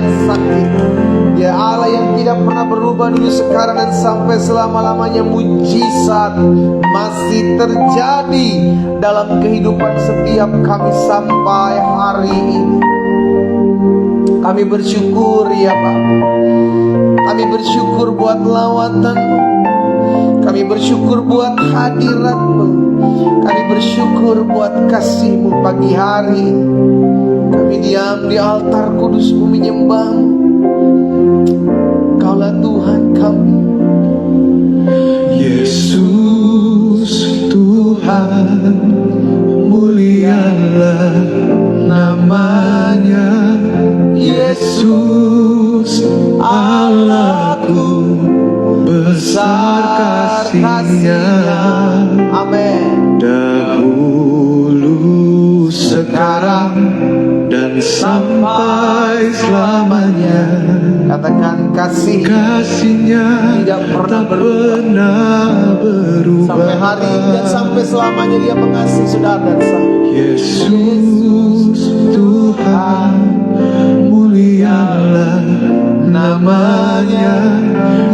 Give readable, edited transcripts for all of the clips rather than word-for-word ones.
setiap sakit. Ya Allah yang tidak pernah berubah dulu, sekarang dan sampai selama-lamanya, mujizat masih terjadi dalam kehidupan setiap kami sampai hari ini. Kami bersyukur ya Bapa. Kami bersyukur buat lawatan-Mu. Kami bersyukur buat hadirat-Mu. Kami bersyukur buat kasih-Mu pagi hari ini. Kami diam di altar kudus-Mu menyembah-Mu. Kaulah Tuhan kami. Yesus Tuhan, mulialah namanya. Yesus Allahku, besar kasih-Nya. Amin. Dahulu, sekarang, dan sampai selamanya. Katakan Kasih-Nya tidak pernah tak pernah berubah. Sampai hari ini dan sampai selamanya Dia mengasihi saudara dan saya. Yesus Tuhan, mulialah namanya.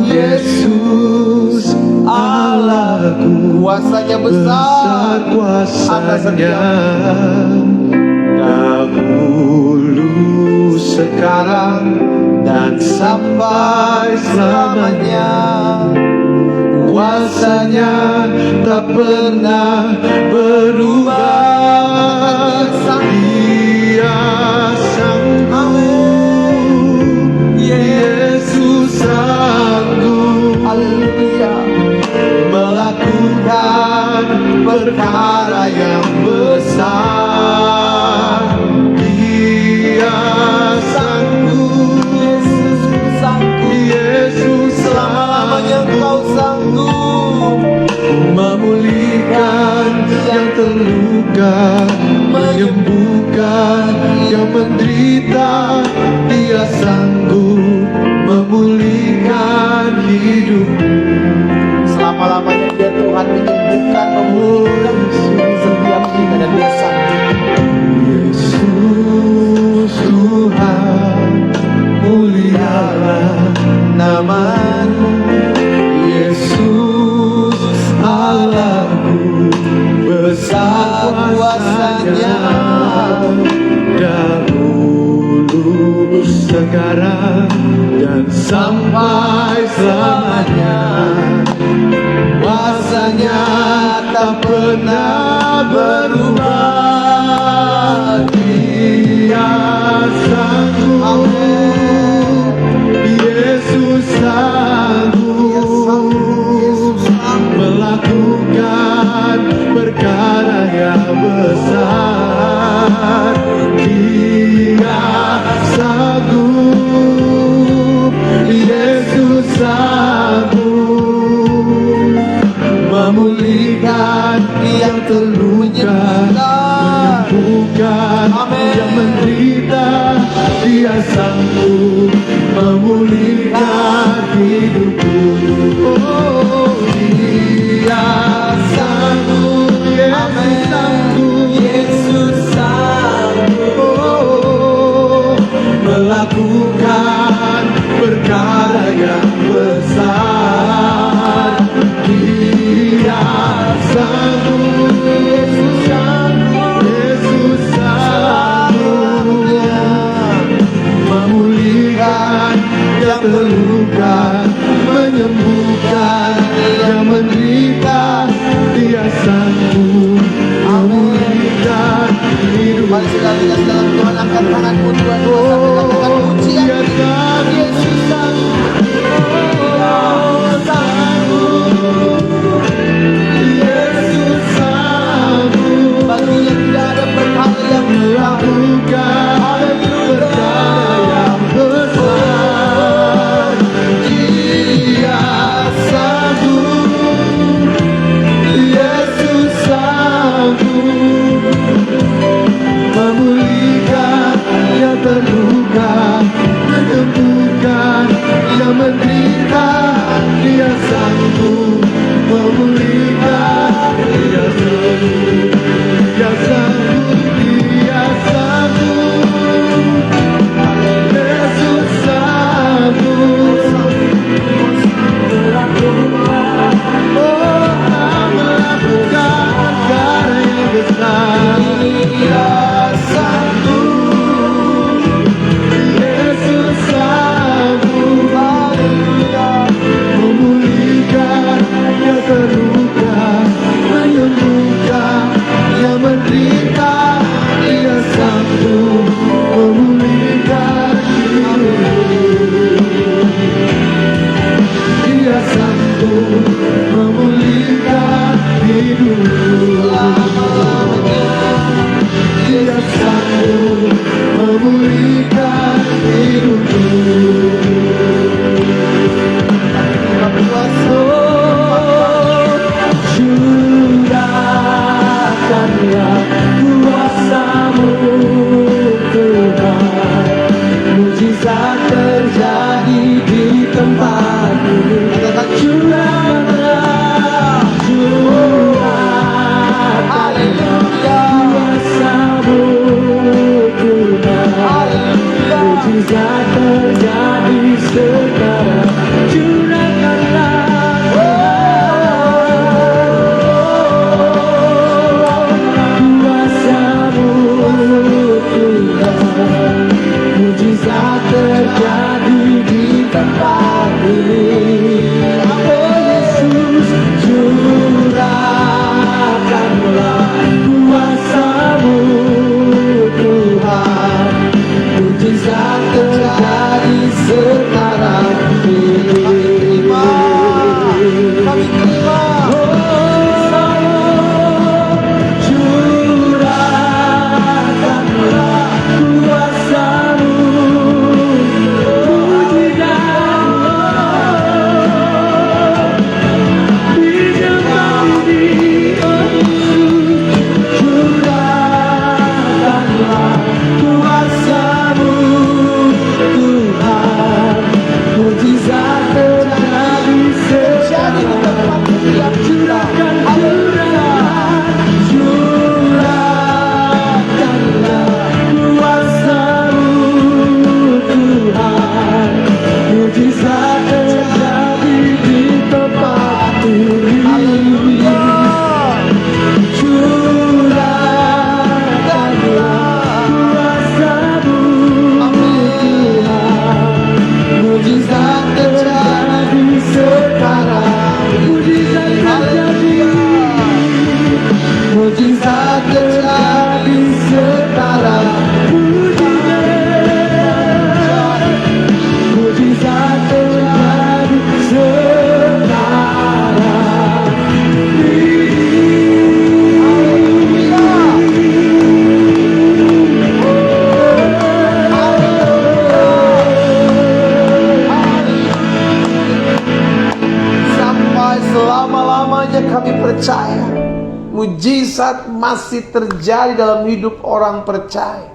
Yesus Allahku, Kuasanya besar, kuasanya. Dahulu, sekarang, dan sampai selamanya. Kuasanya tak pernah berubah. Dia sanggup, Yesus sanggup, haleluya, melakukan perkara yang besar. Dia sanggup, Yesus sanggup, Yesus selama-lamanya Engkau sanggup memulihkan yang terluka, menyembuhkan yang menderita. Dia sanggup memulihkan hidup. selama-lamanya. Dia Tuhan menyembuhkan, memulihkan setiap kita, dan Dia sanggup. Yesus Tuhan, mulialah nama-Mu. Yesus Allahku, besar kuasanya. Dahulu, sekarang, dan sampai selamanya. Kuasanya tak pernah berubah. Dia sanggup, Yesus sanggup melakukan perkara yang besar. Dia sanggup, Yesus sanggup memulihkan yang terluka, menyembuhkan yang menderita. Dia sanggup memulihkan hidupku. Oh, Dia sanggup, Yesus sanggup, Yesus sanggup, oh, melakukan perkara yang besar. Dia sanggup, Yesus sanggup, Yesus sanggup memulihkan yang Dia sanggup memulihkan hidupku. Curahkanlah kuasa-Mu Tuhan, mujizat terjadi di tempat ini. Curahkanlah kuasa-Mu Tuhan, mujizat terjadi sekarang. Curahkanlah kuasa-Mu Tuhan, mujizat terjadi di tempat ini. Oh Yesus, curahkanlah kuasa-Mu Tuhan, mujizat terjadi sekarang ini. Kami terima. Curahkanlah kuasa-Mu, mujizat di tempat ini. Curahkanlah kuasa-Mu Tuhan, mujizat terjadi sekarang. Curahkanlah kuasa-Mu Tuhan, mujizat terjadi di tempat ini. Curahkanlah kuasa-Mu Tuhan, mujizat terjadi sekarang. Mujizat terjadi, mujizat terjadi sekarang. Mujizat terjadi sekarang. Sampai selama-lamanya kami percaya mujizat masih terjadi dalam hidup orang percaya.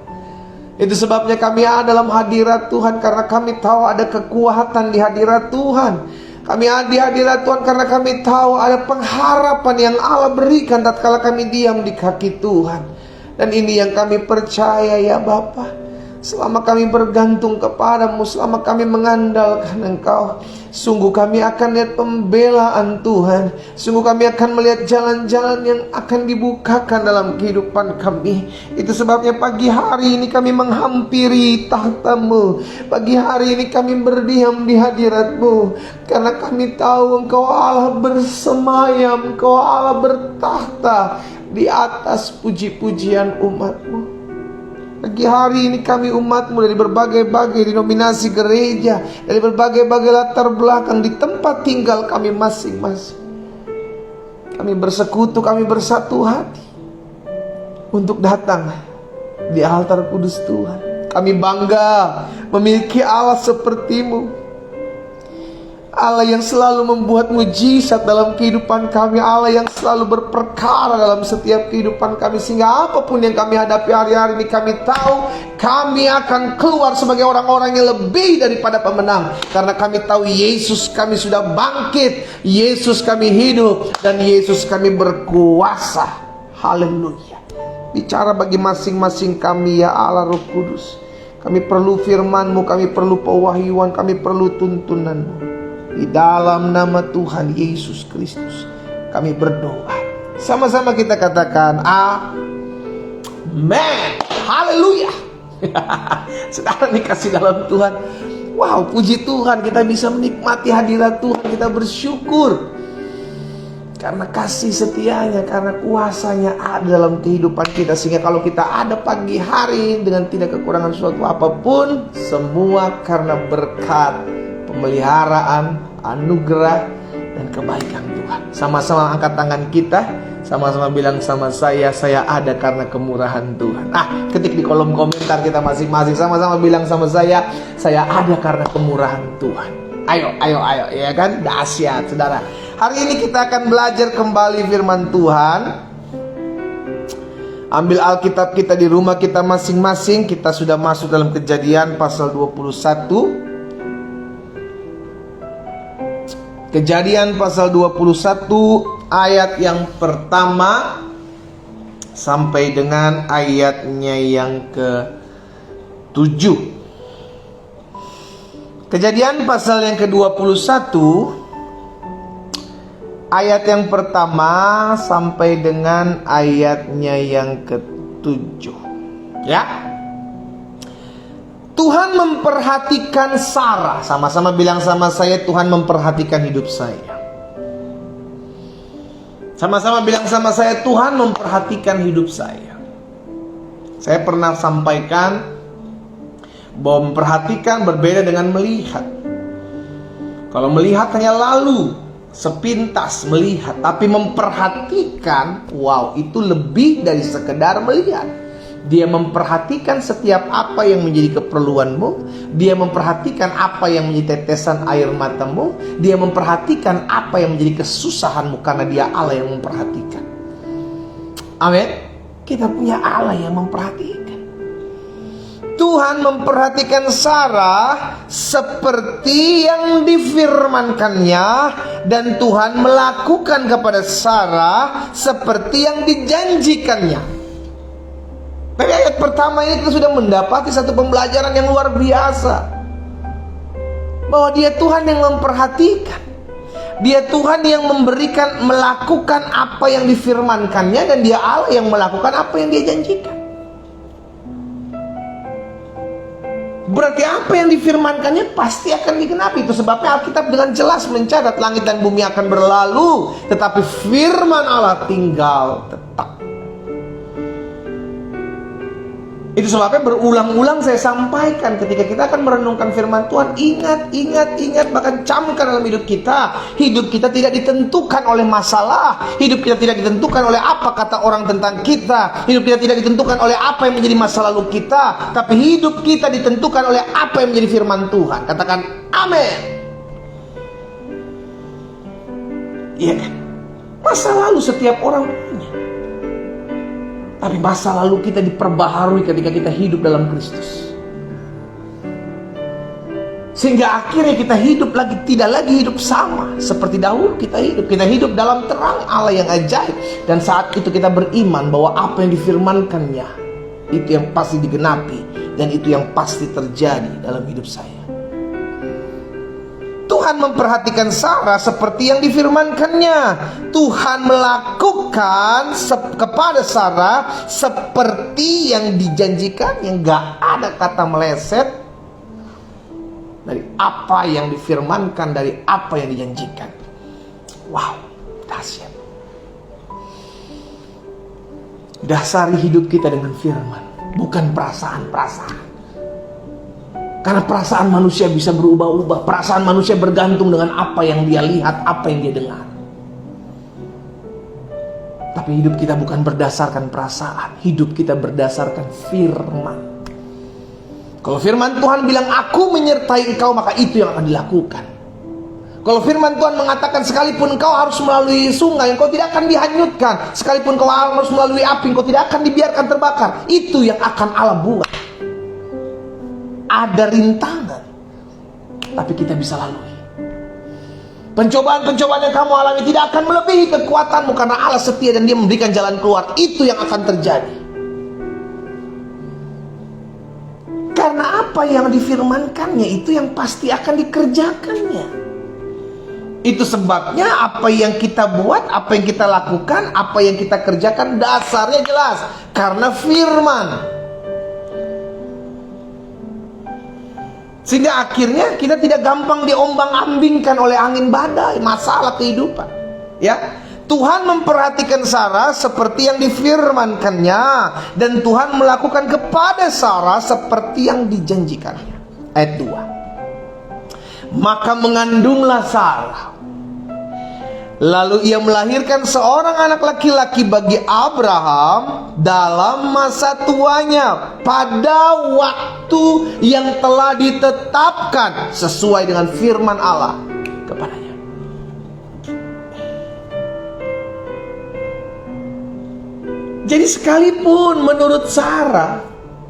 Itu sebabnya kami ada dalam hadirat Tuhan, karena kami tahu ada kekuatan di hadirat Tuhan. Kami ada di hadirat Tuhan karena kami tahu ada pengharapan yang Allah berikan tatkala kami diam di kaki Tuhan. Dan ini yang kami percaya ya Bapa. Selama kami bergantung kepadamu, selama kami mengandalkan Engkau, sungguh kami akan lihat pembelaan Tuhan. Sungguh kami akan melihat jalan-jalan yang akan dibukakan dalam kehidupan kami. Itu sebabnya pagi hari ini kami menghampiri tahta-Mu. Pagi hari ini kami berdiam di hadirat-Mu, karena kami tahu Engkau Allah bersemayam, Engkau Allah bertahta di atas puji-pujian umat-Mu. Pagi hari ini kami umat-Mu dari berbagai-bagai denominasi gereja, dari berbagai-bagai latar belakang, di tempat tinggal kami masing-masing. Kami bersekutu, kami bersatu hati untuk datang di altar kudus Tuhan. Kami bangga memiliki Allah seperti-Mu, Allah yang selalu membuat mujizat dalam kehidupan kami, Allah yang selalu berperkara dalam setiap kehidupan kami, sehingga apapun yang kami hadapi hari-hari ini, kami tahu kami akan keluar sebagai orang-orang yang lebih daripada pemenang, karena kami tahu Yesus kami sudah bangkit, Yesus kami hidup, dan Yesus kami berkuasa. Haleluya. Bicara bagi masing-masing kami ya Allah Roh Kudus. Kami perlu firman-Mu, kami perlu pewahyuan, kami perlu tuntunan-Mu. Di dalam nama Tuhan Yesus Kristus kami berdoa. Sama-sama kita katakan amen. Haleluya. Saudara dikasih dalam Tuhan, wow, puji Tuhan, kita bisa menikmati hadirat Tuhan. Kita bersyukur karena kasih setianya, karena kuasanya ada dalam kehidupan kita. Sehingga kalau kita ada pagi hari dengan tidak kekurangan suatu apapun, semua karena berkat, pemeliharaan, anugerah, dan kebaikan Tuhan. Sama-sama angkat tangan kita. Sama-sama bilang sama saya ada karena kemurahan Tuhan. Ketik di kolom komentar kita masing-masing. Sama-sama bilang sama saya ada karena kemurahan Tuhan. Ayo, ya kan? Dahsyat, saudara. Hari ini kita akan belajar kembali firman Tuhan. Ambil Alkitab kita di rumah kita masing-masing. Kita sudah masuk dalam Kejadian pasal 21. Kejadian pasal 21 ayat yang pertama sampai dengan ayatnya yang ke-7. Kejadian pasal yang ke-21 ayat yang pertama sampai dengan ayatnya yang ke-7. Ya. Tuhan memperhatikan Sarah. Sama-sama bilang sama saya, Tuhan memperhatikan hidup saya. Sama-sama bilang sama saya, Tuhan memperhatikan hidup saya. Saya pernah sampaikan bahwa memperhatikan berbeda dengan melihat. Kalau melihat hanya lalu sepintas melihat, tapi memperhatikan, wow, itu lebih dari sekedar melihat. Dia memperhatikan setiap apa yang menjadi keperluanmu. Dia memperhatikan apa yang menjadi tetesan air matamu. Dia memperhatikan apa yang menjadi kesusahanmu, karena dia Allah yang memperhatikan. Amin. Kita punya Allah yang memperhatikan. Tuhan memperhatikan Sarah seperti yang difirmankannya, dan Tuhan melakukan kepada Sarah seperti yang dijanjikannya. Dari ayat pertama ini kita sudah mendapati satu pembelajaran yang luar biasa, bahwa dia Tuhan yang memperhatikan. Dia Tuhan yang melakukan apa yang difirmankannya, dan dia Allah yang melakukan apa yang dia janjikan. Berarti apa yang difirmankannya pasti akan digenapi. Itu sebabnya Alkitab dengan jelas mencatat langit dan bumi akan berlalu, tetapi firman Allah tinggal tetap. Itu sebabnya berulang-ulang saya sampaikan ketika kita akan merenungkan firman Tuhan, ingat, bahkan camkan dalam hidup kita. Hidup kita tidak ditentukan oleh masalah. Hidup kita tidak ditentukan oleh apa kata orang tentang kita. Hidup kita tidak ditentukan oleh apa yang menjadi masa lalu kita. Tapi hidup kita ditentukan oleh apa yang menjadi firman Tuhan. Katakan amin. Iya kan? Masa lalu setiap orang punya, tapi masa lalu kita diperbaharui ketika kita hidup dalam Kristus. Sehingga akhirnya kita hidup lagi, tidak lagi hidup sama seperti dahulu kita hidup. Kita hidup dalam terang Allah yang ajaib. Dan saat itu kita beriman bahwa apa yang difirmankannya itu yang pasti digenapi, dan itu yang pasti terjadi dalam hidup saya. Tuhan memperhatikan Sarah seperti yang difirmankannya. Tuhan melakukan kepada Sarah seperti yang dijanjikan, yang gak ada kata meleset dari apa yang difirmankan, dari apa yang dijanjikan. Wow, dahsyat. Dasari hidup kita dengan firman, bukan perasaan-perasaan. Karena perasaan manusia bisa berubah-ubah. Perasaan manusia bergantung dengan apa yang dia lihat, apa yang dia dengar. Tapi hidup kita bukan berdasarkan perasaan. Hidup kita berdasarkan firman. Kalau firman Tuhan bilang, aku menyertai engkau, maka itu yang akan dilakukan. Kalau firman Tuhan mengatakan, sekalipun engkau harus melalui sungai, engkau tidak akan dihanyutkan. Sekalipun engkau harus melalui api, engkau tidak akan dibiarkan terbakar. Itu yang akan Allah buat. Ada rintangan, tapi kita bisa lalui. Pencobaan-pencobaan yang kamu alami tidak akan melebihi kekuatanmu, karena Allah setia dan dia memberikan jalan keluar. Itu yang akan terjadi. Karena apa yang difirmankannya itu yang pasti akan dikerjakannya. Itu sebabnya apa yang kita buat, apa yang kita lakukan, apa yang kita kerjakan, dasarnya jelas. Karena firman. Sehingga akhirnya kita tidak gampang diombang-ambingkan oleh angin badai, masalah kehidupan. Ya, Tuhan memperhatikan Sarah seperti yang difirmankannya, dan Tuhan melakukan kepada Sarah seperti yang dijanjikannya. Ayat 2. Maka mengandunglah Sarah, Lalu ia melahirkan seorang anak laki-laki bagi Abraham dalam masa tuanya, pada waktu yang telah ditetapkan sesuai dengan firman Allah kepadanya. Jadi sekalipun menurut Sarah,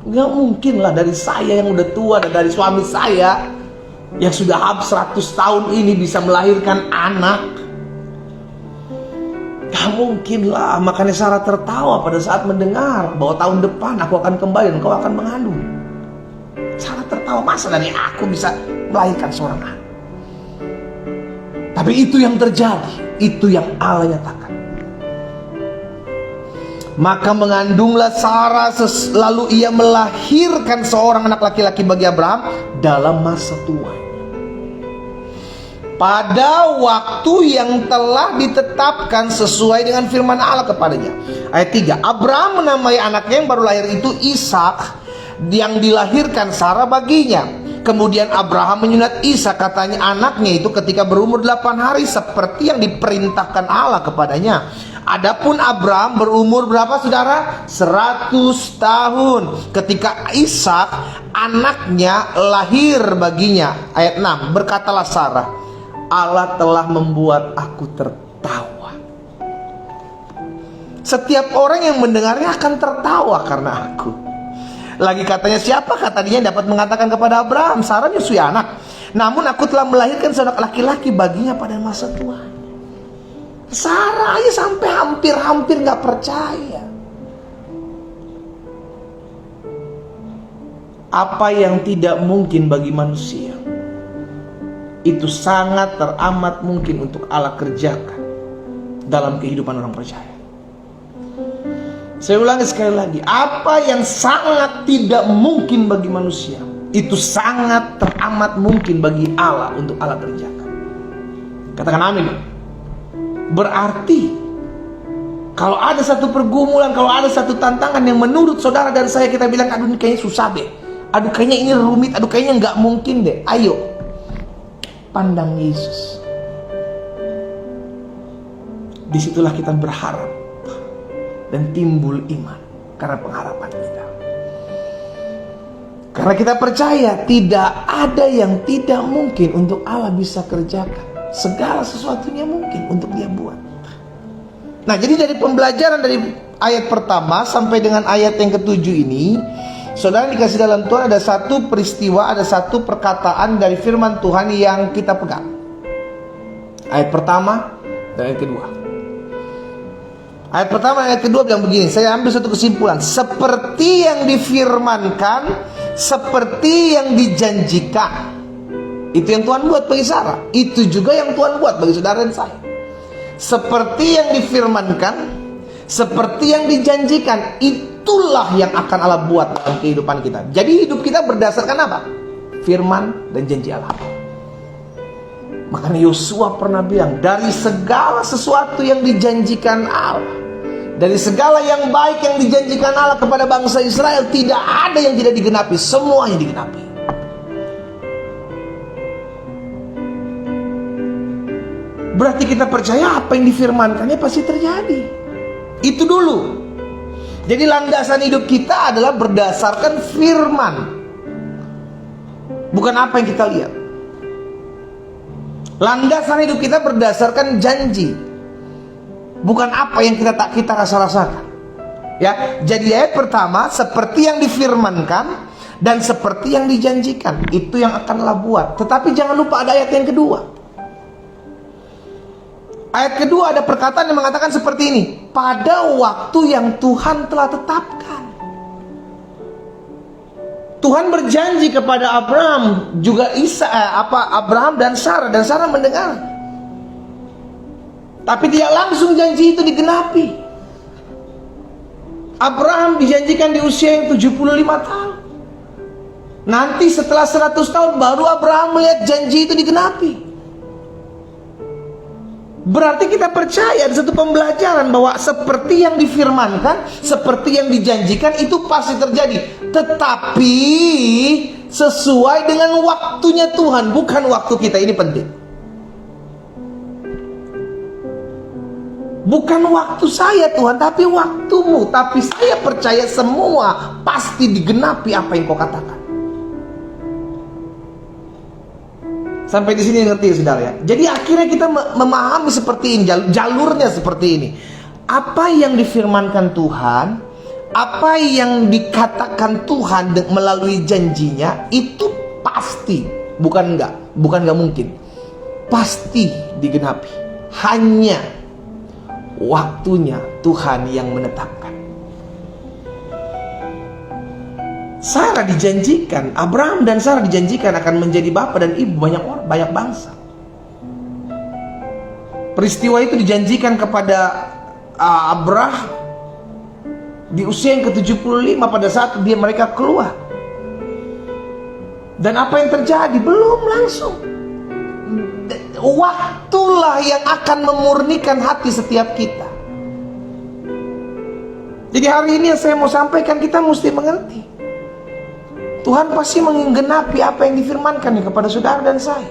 gak mungkin lah dari saya yang udah tua dan dari suami saya yang sudah habis 100 tahun ini bisa melahirkan anak. Gak mungkin lah. Makanya Sarah tertawa pada saat mendengar bahwa tahun depan aku akan kembali dan kau akan mengandung. Sarah tertawa, masa dari aku bisa melahirkan seorang anak? Tapi itu yang terjadi, itu yang Allah nyatakan. Maka mengandunglah Sarah, lalu ia melahirkan seorang anak laki-laki bagi Abraham dalam masa tuanya, pada waktu yang telah ditetapkan sesuai dengan firman Allah kepadanya. Ayat 3, Abraham menamai anaknya yang baru lahir itu Ishak, yang dilahirkan Sarah baginya. Kemudian Abraham menyunat Ishak, katanya anaknya itu ketika berumur 8 hari, seperti yang diperintahkan Allah kepadanya. Adapun Abraham berumur berapa saudara? 100 tahun ketika Ishak anaknya lahir baginya. Ayat 6, berkatalah Sarah, Allah telah membuat aku tertawa. Setiap orang yang mendengarnya akan tertawa karena aku. Lagi katanya, siapa kata dia dapat mengatakan kepada Abraham, Sarah menyusui anak, namun aku telah melahirkan seorang laki-laki baginya pada masa tua. Sarah aja sampai hampir-hampir gak percaya. Apa yang tidak mungkin bagi manusia, itu sangat teramat mungkin untuk Allah kerjakan dalam kehidupan orang percaya. Saya ulangi sekali lagi, apa yang sangat tidak mungkin bagi manusia, itu sangat teramat mungkin bagi Allah untuk Allah kerjakan. Katakan amin. Berarti kalau ada satu pergumulan, kalau ada satu tantangan yang menurut saudara dan saya kita bilang, aduh ini kayaknya susah deh, aduh kayaknya ini rumit, aduh kayaknya nggak mungkin deh, ayo pandang Yesus. Disitulah kita berharap dan timbul iman karena pengharapan kita. Karena kita percaya tidak ada yang tidak mungkin untuk Allah bisa kerjakan. Segala sesuatunya mungkin untuk dia buat. Nah, jadi dari pembelajaran dari ayat pertama sampai dengan ayat yang ketujuh ini, saudara dikasih dalam Tuhan, ada satu peristiwa, ada satu perkataan dari firman Tuhan yang kita pegang. Ayat pertama dan ayat kedua. Ayat pertama dan ayat kedua bilang begini, saya ambil satu kesimpulan. Seperti yang difirmankan, seperti yang dijanjikan. Itu yang Tuhan buat bagi Sarah, itu juga yang Tuhan buat bagi saudara dan saya. Seperti yang difirmankan, seperti yang dijanjikan, itulah yang akan Allah buat dalam kehidupan kita. Jadi hidup kita berdasarkan apa? Firman dan janji Allah. Makanya Yosua pernah bilang, dari segala sesuatu yang dijanjikan Allah, dari segala yang baik yang dijanjikan Allah kepada bangsa Israel, tidak ada yang tidak digenapi, semuanya digenapi. Berarti kita percaya apa yang difirmankannya pasti terjadi. Itu dulu. Jadi landasan hidup kita adalah berdasarkan firman, bukan apa yang kita lihat. Landasan hidup kita berdasarkan janji, bukan apa yang kita rasa-rasakan. Ya, jadi ayat pertama seperti yang difirmankan dan seperti yang dijanjikan, itu yang akan Allah buat. Tetapi jangan lupa ada ayat yang kedua. Ayat kedua ada perkataan yang mengatakan seperti ini, pada waktu yang Tuhan telah tetapkan. Tuhan berjanji kepada Abraham, juga Abraham dan Sarah mendengar. Tapi tidak langsung janji itu digenapi. Abraham dijanjikan di usia yang 75 tahun. Nanti setelah 100 tahun baru Abraham melihat janji itu digenapi. Berarti kita percaya ada satu pembelajaran bahwa seperti yang difirmankan, seperti yang dijanjikan itu pasti terjadi. Tetapi sesuai dengan waktunya Tuhan, bukan waktu kita. Ini penting. Bukan waktu saya Tuhan, tapi waktumu. Tapi saya percaya semua pasti digenapi apa yang kau katakan. Sampai di sini ngerti ya saudara ya. Jadi akhirnya kita memahami seperti ini, jalurnya seperti ini. Apa yang difirmankan Tuhan, apa yang dikatakan Tuhan melalui janjinya, itu pasti, bukan enggak mungkin, pasti digenapi. Hanya waktunya Tuhan yang menetapkan. Sarah dijanjikan, Abraham dan Sarah dijanjikan akan menjadi bapa dan ibu banyak bangsa. Peristiwa itu dijanjikan kepada Abraham di usia yang ke-75 pada saat mereka keluar. Dan apa yang terjadi? Belum langsung. Waktulah yang akan memurnikan hati setiap kita. Jadi hari ini yang saya mau sampaikan, kita mesti mengerti, Tuhan pasti menggenapi apa yang difirmankan kepada saudara dan saya.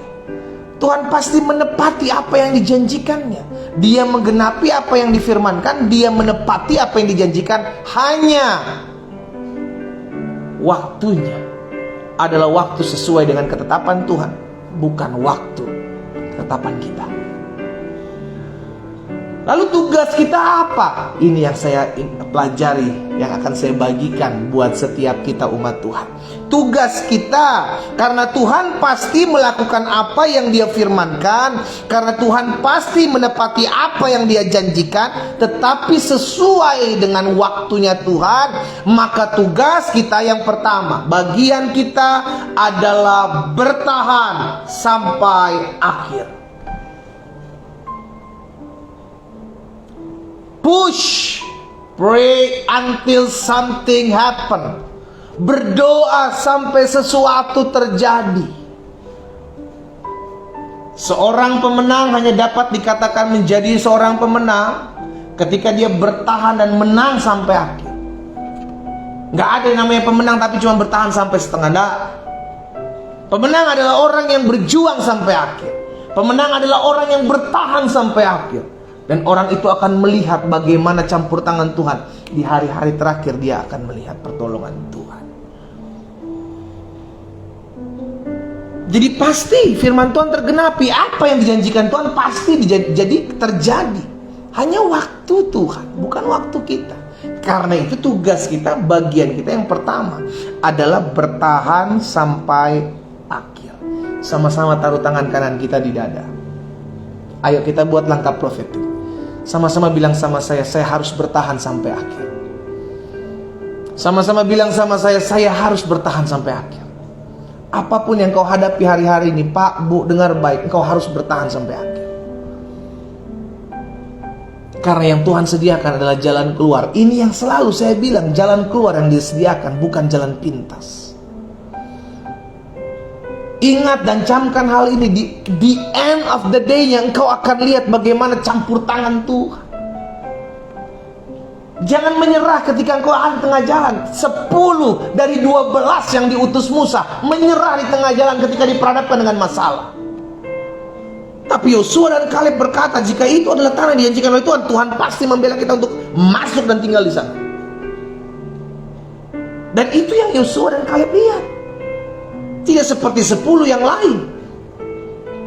Tuhan pasti menepati apa yang dijanjikannya. Dia menggenapi apa yang difirmankan, dia menepati apa yang dijanjikan. Hanya waktunya adalah waktu sesuai dengan ketetapan Tuhan, bukan waktu ketetapan kita. Lalu tugas kita apa? Ini yang saya pelajari, yang akan saya bagikan buat setiap kita umat Tuhan. Tugas kita, karena Tuhan pasti melakukan apa yang dia firmankan, karena Tuhan pasti menepati apa yang dia janjikan, tetapi sesuai dengan waktunya Tuhan. Maka tugas kita yang pertama, bagian kita adalah bertahan sampai akhir. Push, pray until something happen. Berdoa sampai sesuatu terjadi. Seorang pemenang hanya dapat dikatakan menjadi seorang pemenang ketika dia bertahan dan menang sampai akhir. Gak ada yang namanya pemenang tapi cuma bertahan sampai setengah. Nah, pemenang adalah orang yang berjuang sampai akhir. Pemenang adalah orang yang bertahan sampai akhir. Dan orang itu akan melihat bagaimana campur tangan Tuhan. Di hari-hari terakhir dia akan melihat pertolongan Tuhan. Jadi pasti firman Tuhan tergenapi. Apa yang dijanjikan Tuhan pasti jadi terjadi. Hanya waktu Tuhan, bukan waktu kita. Karena itu tugas kita, bagian kita yang pertama adalah bertahan sampai akhir. Sama-sama taruh tangan kanan kita di dada. Ayo kita buat langkah profetik. Sama-sama bilang sama saya harus bertahan sampai akhir. Sama-sama bilang sama saya harus bertahan sampai akhir. Apapun yang kau hadapi hari-hari ini, Pak, Bu, dengar baik, engkau harus bertahan sampai akhir. Karena yang Tuhan sediakan adalah jalan keluar. Ini yang selalu saya bilang, jalan keluar yang disediakan, bukan jalan pintas. Ingat dan camkan hal ini, di end of the day yang engkau akan lihat bagaimana campur tangan Tuhan. Jangan menyerah ketika engkau ada di tengah jalan. 10 dari 12 yang diutus Musa menyerah di tengah jalan ketika diperhadapkan dengan masalah. Tapi Yosua dan Kaleb berkata, jika itu adalah tanah yang dijanjikan oleh Tuhan, Tuhan pasti membela kita untuk masuk dan tinggal di sana. Dan itu yang Yosua dan Kaleb lihat. Tidak seperti 10 yang lain.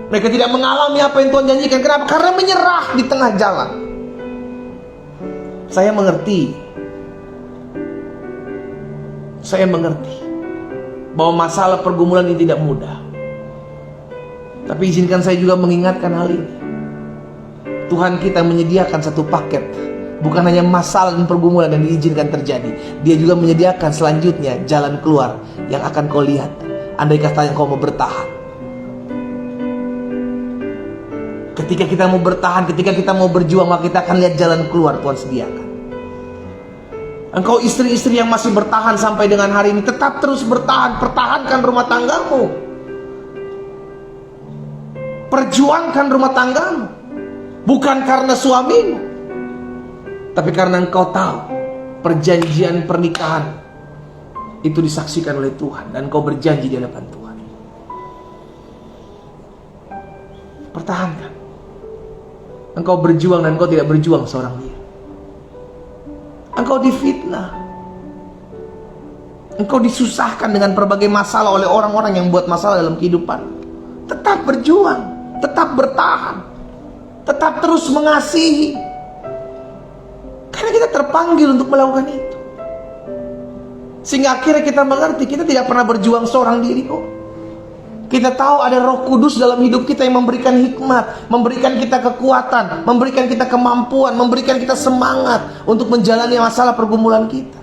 Mereka tidak mengalami apa yang Tuhan janjikan. Kenapa? Karena menyerah di tengah jalan. Saya mengerti bahwa masalah pergumulan ini tidak mudah. Tapi izinkan saya juga mengingatkan hal ini. Tuhan kita menyediakan satu paket. Bukan hanya masalah dan pergumulan yang diizinkan terjadi. Dia juga menyediakan selanjutnya jalan keluar yang akan kau lihat. Andai kata yang kau mau bertahan. Ketika kita mau bertahan, ketika kita mau berjuang, maka kita akan lihat jalan keluar Tuhan sediakan. Engkau istri-istri yang masih bertahan sampai dengan hari ini, tetap terus bertahan. Pertahankan rumah tanggamu. Perjuangkan rumah tanggamu. Bukan karena suamimu, tapi karena engkau tahu perjanjian pernikahan itu disaksikan oleh Tuhan dan kau berjanji di hadapan Tuhan. Pertahankan. Engkau berjuang dan engkau tidak berjuang seorang diri. Engkau difitnah. Engkau disusahkan dengan berbagai masalah oleh orang-orang yang buat masalah dalam kehidupan. Tetap berjuang, tetap bertahan, tetap terus mengasihi. Karena kita terpanggil untuk melakukan itu. Sehingga akhirnya kita mengerti, kita tidak pernah berjuang seorang diri kok. Kita tahu ada Roh Kudus dalam hidup kita yang memberikan hikmat, memberikan kita kekuatan, memberikan kita kemampuan, memberikan kita semangat untuk menjalani masalah pergumulan kita.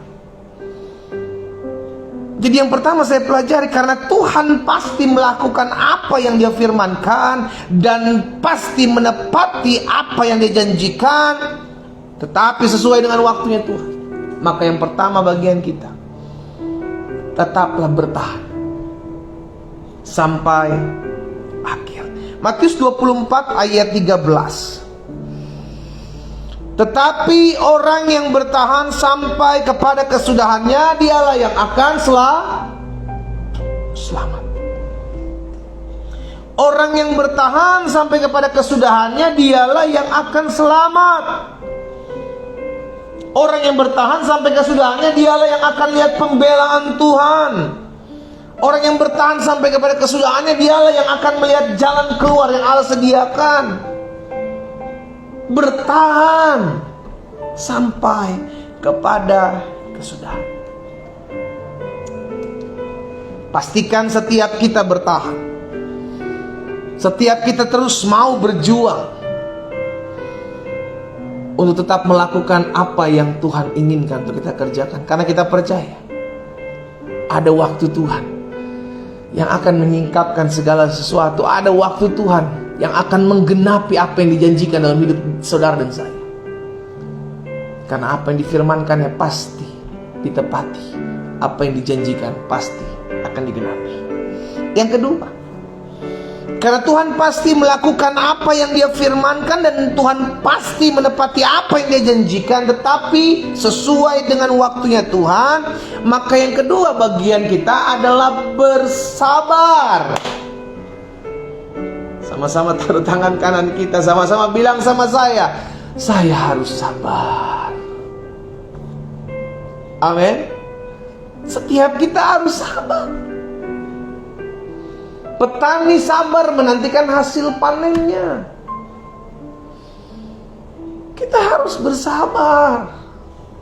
Jadi yang pertama saya pelajari, karena Tuhan pasti melakukan apa yang Dia firmankan dan pasti menepati apa yang Dia janjikan, tetapi sesuai dengan waktunya Tuhan. Maka yang pertama bagian kita, tetaplah bertahan sampai akhir. Matius 24 ayat 13. Tetapi orang yang bertahan sampai kepada kesudahannya, dialah yang akan selamat. Orang yang bertahan sampai kepada kesudahannya, dialah yang akan selamat. Orang yang bertahan sampai kesudahannya, dialah yang akan lihat pembelaan Tuhan. Orang yang bertahan sampai kepada kesudahannya, dialah yang akan melihat jalan keluar yang Allah sediakan. Bertahan sampai kepada kesudahan. Pastikan setiap kita bertahan. Setiap kita terus mau berjuang untuk tetap melakukan apa yang Tuhan inginkan untuk kita kerjakan. Karena kita percaya ada waktu Tuhan yang akan menyingkapkan segala sesuatu. Ada waktu Tuhan yang akan menggenapi apa yang dijanjikan dalam hidup saudara dan saya. Karena apa yang difirmankannya pasti ditepati. Apa yang dijanjikan pasti akan digenapi. Yang kedua, karena Tuhan pasti melakukan apa yang Dia firmankan dan Tuhan pasti menepati apa yang Dia janjikan, tetapi sesuai dengan waktunya Tuhan, maka yang kedua bagian kita adalah bersabar. Sama-sama taruh tangan kanan kita, sama-sama bilang sama saya harus sabar. Amin. Setiap kita harus sabar. Petani sabar menantikan hasil panennya. Kita harus bersabar.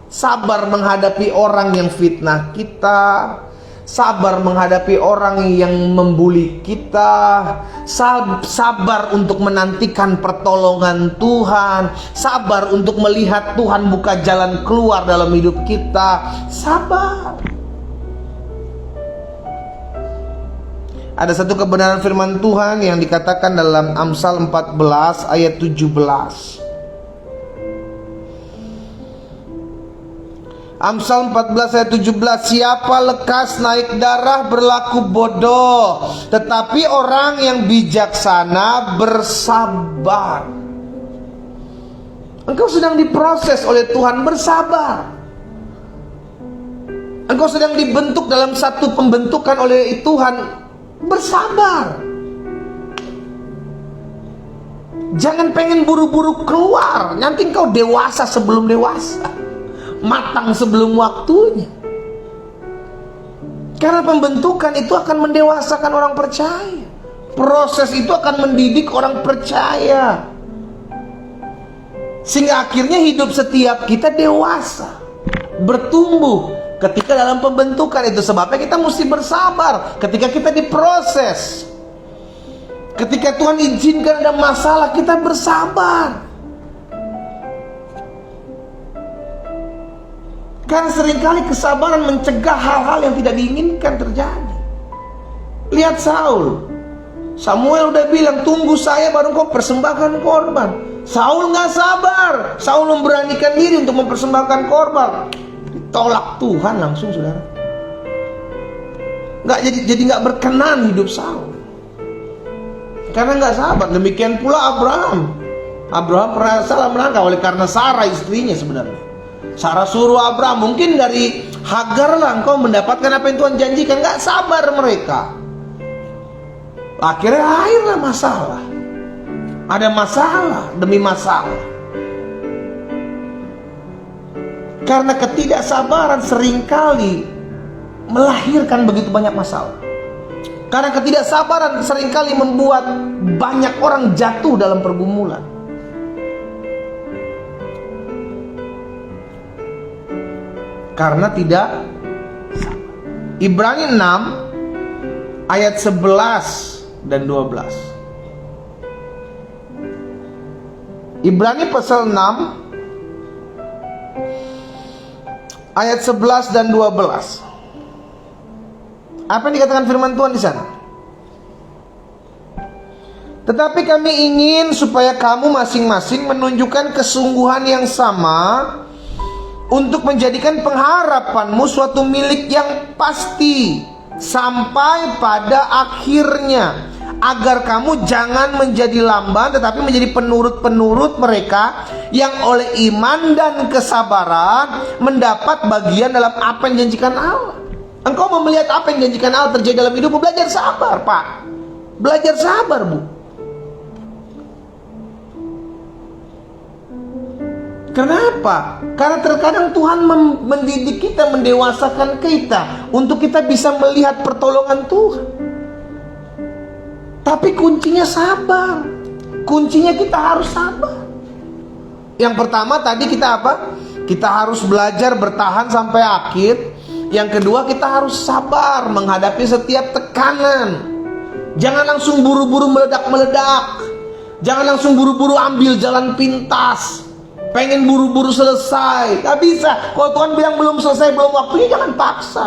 Sabar menghadapi orang yang fitnah kita, sabar menghadapi orang yang membuli kita, sabar untuk menantikan pertolongan Tuhan, sabar untuk melihat Tuhan buka jalan keluar dalam hidup kita. Sabar. Ada satu kebenaran firman Tuhan yang dikatakan dalam Amsal 14 ayat 17. Amsal 14 ayat 17. Siapa lekas naik darah berlaku bodoh, tetapi orang yang bijaksana bersabar. Engkau sedang diproses oleh Tuhan, bersabar. Engkau sedang dibentuk dalam satu pembentukan oleh Tuhan, bersabar. Jangan pengen buru-buru keluar, nanti engkau dewasa sebelum dewasa, matang sebelum waktunya. Karena pembentukan itu akan mendewasakan orang percaya. Proses itu akan mendidik orang percaya, sehingga akhirnya hidup setiap kita dewasa, bertumbuh ketika dalam pembentukan. Itu sebabnya kita mesti bersabar ketika kita diproses. Ketika Tuhan izinkan ada masalah, kita bersabar. Karena seringkali kesabaran mencegah hal-hal yang tidak diinginkan terjadi. Lihat Saul. Samuel udah bilang, tunggu saya baru kau persembahkan korban. Saul gak sabar. Saul memberanikan diri untuk mempersembahkan korban. Ditolak Tuhan langsung, saudara. Jadi gak berkenan hidup Saul, karena gak sabar. Demikian pula Abraham pernah salah melangkah oleh karena Sarah istrinya sebenarnya. Sarah suruh Abraham, mungkin dari Hagar lah engkau mendapatkan apa yang Tuhan janjikan. Gak sabar mereka. Akhirnya lahirlah masalah. Ada masalah demi masalah. Karena ketidaksabaran seringkali melahirkan begitu banyak masalah. Karena ketidaksabaran seringkali membuat banyak orang jatuh dalam pergumulan. Karena tidak sabar. Ibrani 6 ayat 11 dan 12. Ibrani pasal 6 ayat 11 dan 12. Apa yang dikatakan firman Tuhan di sana? Tetapi kami ingin supaya kamu masing-masing menunjukkan kesungguhan yang sama untuk menjadikan pengharapanmu suatu milik yang pasti sampai pada akhirnya, agar kamu jangan menjadi lamban tetapi menjadi penurut-penurut mereka yang oleh iman dan kesabaran mendapat bagian dalam apa yang dijanjikan Allah. Engkau mau melihat apa yang dijanjikan Allah terjadi dalam hidupmu, belajar sabar, Pak. Belajar sabar, Bu. Kenapa? Karena terkadang Tuhan mendidik kita, mendewasakan kita untuk kita bisa melihat pertolongan Tuhan. Tapi kuncinya sabar. Kuncinya kita harus sabar. Yang pertama tadi kita apa? Kita harus belajar bertahan sampai akhir. Yang kedua, kita harus sabar menghadapi setiap tekanan. Jangan langsung buru-buru meledak-meledak. Jangan langsung buru-buru ambil jalan pintas. Pengen buru-buru selesai. Gak bisa. Kalau Tuhan bilang belum selesai, belum waktunya, jangan paksa.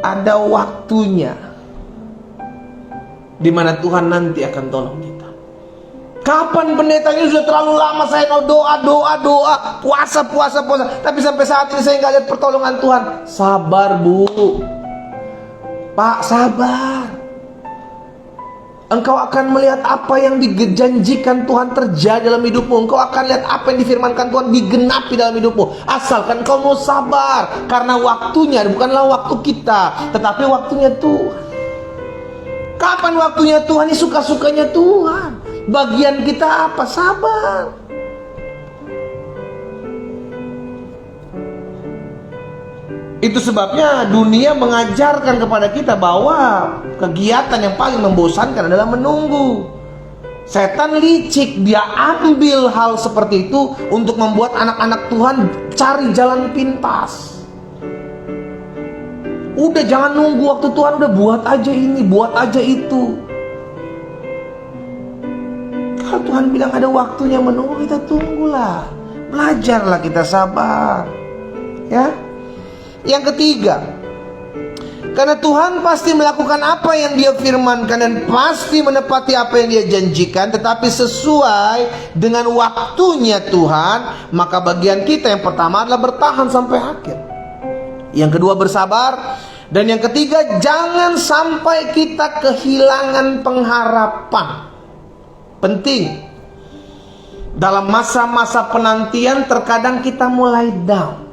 Ada waktunya di mana Tuhan nanti akan tolong kita. Kapan pendeta ini sudah terlalu lama saya mau doa, puasa, tapi sampai saat ini saya nggak lihat pertolongan Tuhan. Sabar, Bu. Pak, sabar. Engkau akan melihat apa yang dijanjikan Tuhan terjadi dalam hidupmu. Engkau akan lihat apa yang difirmankan Tuhan digenapi dalam hidupmu. Asalkan kau mau sabar. Karena waktunya bukanlah waktu kita, tetapi waktunya Tuhan. Kapan waktunya Tuhan? Ini suka-sukanya Tuhan. Bagian kita apa? Sabar. Itu sebabnya dunia mengajarkan kepada kita bahwa kegiatan yang paling membosankan adalah menunggu. Setan licik, dia ambil hal seperti itu untuk membuat anak-anak Tuhan cari jalan pintas. Udah jangan nunggu waktu Tuhan, udah buat aja ini, buat aja itu. Kalau Tuhan bilang ada waktunya menunggu, kita tunggulah. Belajarlah kita sabar. Ya. Yang ketiga, karena Tuhan pasti melakukan apa yang Dia firmankan dan pasti menepati apa yang Dia janjikan, tetapi sesuai dengan waktunya Tuhan, maka bagian kita yang pertama adalah bertahan sampai akhir. Yang kedua bersabar, dan yang ketiga jangan sampai kita kehilangan pengharapan. Penting. Dalam masa-masa penantian terkadang kita mulai down.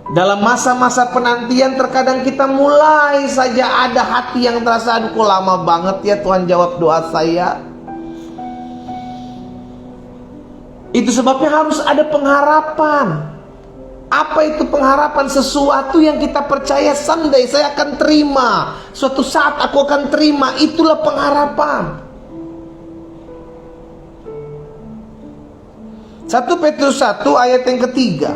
Dalam masa-masa penantian terkadang kita mulai saja ada hati yang terasa, aduh kok lama banget ya Tuhan jawab doa saya. Itu sebabnya harus ada pengharapan. Apa itu pengharapan? Sesuatu yang kita percaya, someday saya akan terima, suatu saat aku akan terima. Itulah pengharapan. 1 Petrus 1 ayat yang ketiga.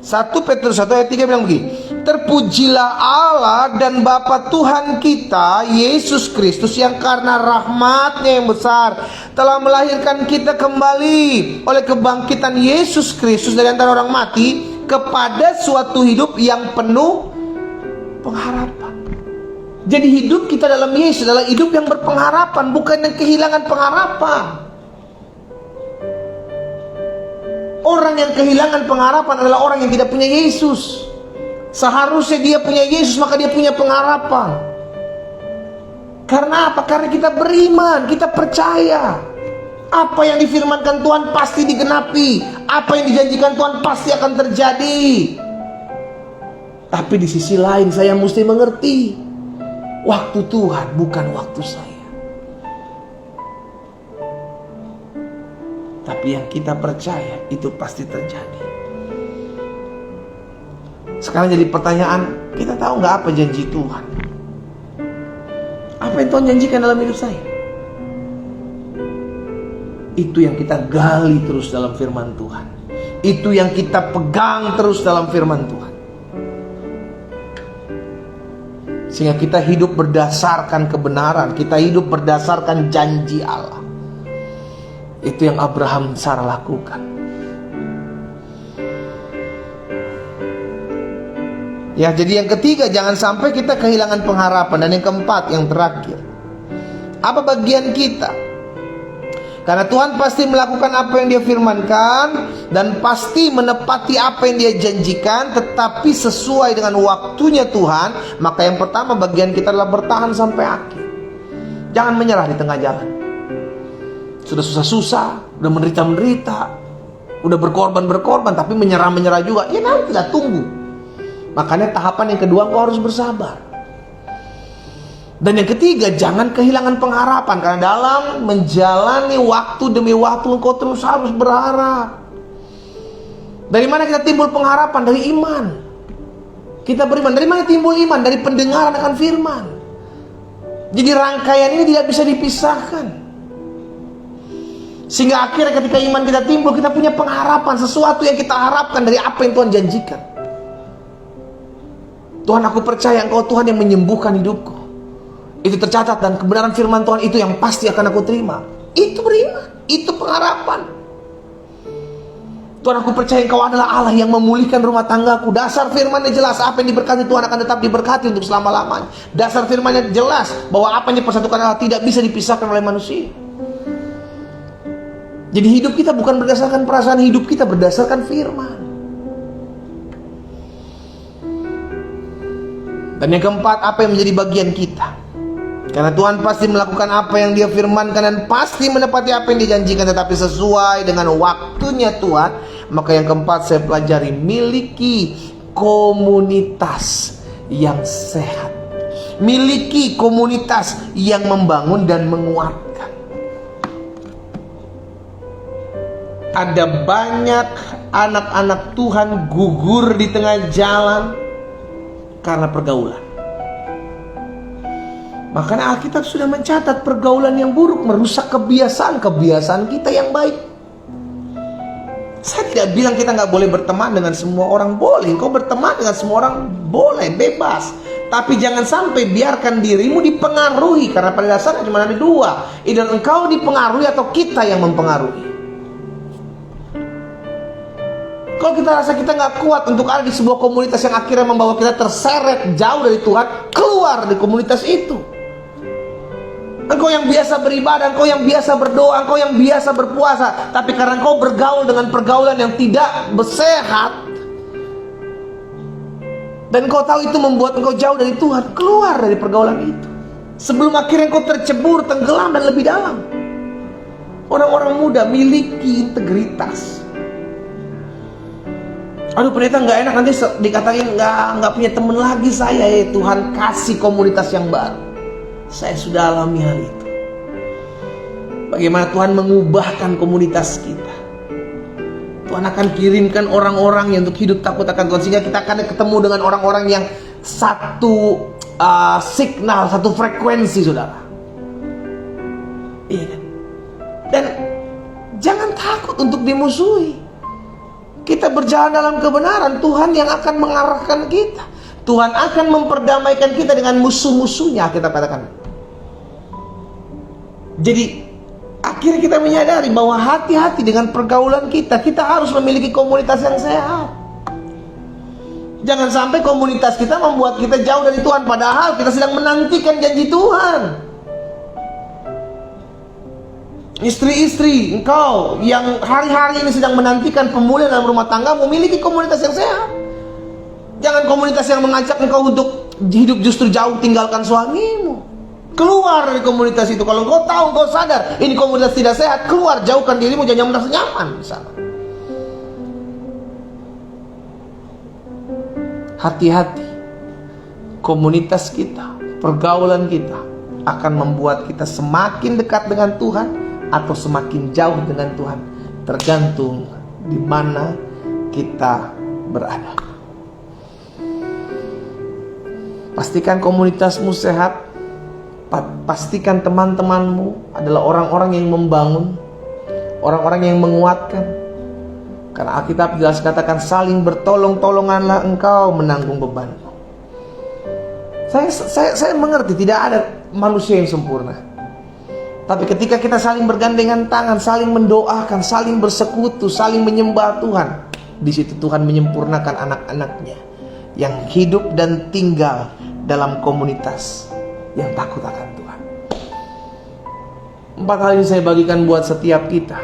1 Petrus 1 ayat 3 bilang begini, terpujilah Allah dan Bapa Tuhan kita Yesus Kristus, yang karena rahmat-Nya yang besar telah melahirkan kita kembali oleh kebangkitan Yesus Kristus dari antara orang mati kepada suatu hidup yang penuh pengharapan. Jadi hidup kita dalam Yesus adalah hidup yang berpengharapan, bukan yang kehilangan pengharapan. Orang yang kehilangan pengharapan adalah orang yang tidak punya Yesus. Seharusnya dia punya Yesus, maka dia punya pengharapan. Karena apa? Karena kita beriman, kita percaya apa yang difirmankan Tuhan pasti digenapi. Apa yang dijanjikan Tuhan pasti akan terjadi. Tapi di sisi lain saya mesti mengerti, waktu Tuhan bukan waktu saya. Tapi yang kita percaya itu pasti terjadi. Sekarang jadi pertanyaan, kita tahu nggak apa janji Tuhan? Apa yang Tuhan janjikan dalam hidup saya? Itu yang kita gali terus dalam firman Tuhan. Itu yang kita pegang terus dalam firman Tuhan. Sehingga kita hidup berdasarkan kebenaran. Kita hidup berdasarkan janji Allah. Itu yang Abraham dan Sarah lakukan. Ya, jadi yang ketiga, jangan sampai kita kehilangan pengharapan. Dan yang keempat, yang terakhir, apa bagian kita? Karena Tuhan pasti melakukan apa yang Dia firmankan, dan pasti menepati apa yang Dia janjikan, tetapi sesuai dengan waktunya Tuhan. Maka yang pertama, bagian kita adalah bertahan sampai akhir. Jangan menyerah di tengah jalan. Sudah susah-susah, udah menderita-menderita, udah berkorban, tapi menyerah-menyerah juga. Ya nanti lah, tunggu. Makanya tahapan yang kedua, engkau harus bersabar. Dan yang ketiga, jangan kehilangan pengharapan. Karena dalam menjalani waktu demi waktu, engkau terus harus berharap. Dari mana kita timbul pengharapan? Dari iman. Kita beriman. Dari mana timbul iman? Dari pendengaran akan firman. Jadi rangkaian ini tidak bisa dipisahkan. Sehingga akhirnya ketika iman kita timbul, kita punya pengharapan. Sesuatu yang kita harapkan dari apa yang Tuhan janjikan. Tuhan, aku percaya Engkau Tuhan yang menyembuhkan hidupku. Itu tercatat, dan kebenaran firman Tuhan itu yang pasti akan aku terima. Itu beriman, itu pengharapan. Tuhan, aku percaya Engkau adalah Allah yang memulihkan rumah tanggaku. Dasar firman-Nya jelas, apa yang diberkati Tuhan akan tetap diberkati untuk selama-lamanya. Dasar firman-Nya jelas, bahwa apa yang dipersatukan Allah tidak bisa dipisahkan oleh manusia. Jadi hidup kita bukan berdasarkan perasaan, hidup kita berdasarkan firman. Dan yang keempat, apa yang menjadi bagian kita? Karena Tuhan pasti melakukan apa yang Dia firmankan, dan pasti menepati apa yang dijanjikan, tetapi sesuai dengan waktunya Tuhan. Maka yang keempat saya pelajari, miliki komunitas yang sehat. Miliki komunitas yang membangun dan menguatkan. Ada banyak anak-anak Tuhan gugur di tengah jalan karena pergaulan. Makanya Alkitab sudah mencatat pergaulan yang buruk merusak kebiasaan kita yang baik. Saya tidak bilang kita nggak boleh berteman dengan semua orang, boleh. Engkau berteman dengan semua orang, boleh, bebas. Tapi jangan sampai biarkan dirimu dipengaruhi. Karena pada dasarnya cuma ada dua, either engkau dipengaruhi atau kita yang mempengaruhi. Kalau kita rasa kita nggak kuat untuk ada di sebuah komunitas yang akhirnya membawa kita terseret jauh dari Tuhan, keluar dari komunitas itu. Engkau yang biasa beribadah, engkau yang biasa berdoa, engkau yang biasa berpuasa, tapi karena engkau bergaul dengan pergaulan yang tidak sehat, dan engkau tahu itu membuat engkau jauh dari Tuhan, keluar dari pergaulan itu. Sebelum akhirnya engkau tercebur, tenggelam, dan lebih dalam. Orang-orang muda miliki integritas. Aduh, pendeta nggak enak, nanti dikatain nggak punya teman lagi saya. Tuhan kasih komunitas yang baru. Saya sudah alami hal itu. Bagaimana Tuhan mengubahkan komunitas kita. Tuhan akan kirimkan orang-orang yang untuk hidup takut akan Tuhan, sehingga kita akan ketemu dengan orang-orang yang satu signal, satu frekuensi, saudara. Iya kan? Dan jangan takut untuk dimusuhi. Kita berjalan dalam kebenaran, Tuhan yang akan mengarahkan kita. Tuhan akan memperdamaikan kita dengan musuh-musuhnya, kita katakan. Jadi akhirnya kita menyadari bahwa hati-hati dengan pergaulan kita. Kita harus memiliki komunitas yang sehat. Jangan sampai komunitas kita membuat kita jauh dari Tuhan, padahal kita sedang menantikan janji Tuhan. Istri-istri engkau yang hari-hari ini sedang menantikan pemulihan dalam rumah tangga, memiliki komunitas yang sehat. Jangan komunitas yang mengajak engkau untuk hidup justru jauh tinggalkan suamimu. Keluar dari komunitas itu. Kalau engkau tahu, engkau sadar ini komunitas tidak sehat, keluar, jauhkan dirimu, jangan merasa nyaman di sana. hati-hati. Komunitas kita, pergaulan kita akan membuat kita semakin dekat dengan Tuhan atau semakin jauh dengan Tuhan, tergantung di mana kita berada. Pastikan komunitasmu sehat. Pastikan teman-temanmu adalah orang-orang yang membangun, orang-orang yang menguatkan. Karena Alkitab jelas katakan, saling bertolong-tolonganlah engkau menanggung bebanmu. Saya mengerti tidak ada manusia yang sempurna. Tapi ketika kita saling bergandengan tangan, saling mendoakan, saling bersekutu, saling menyembah Tuhan, di situ Tuhan menyempurnakan anak-anaknya yang hidup dan tinggal dalam komunitas yang takut akan Tuhan. 4 hal ini saya bagikan buat setiap kita.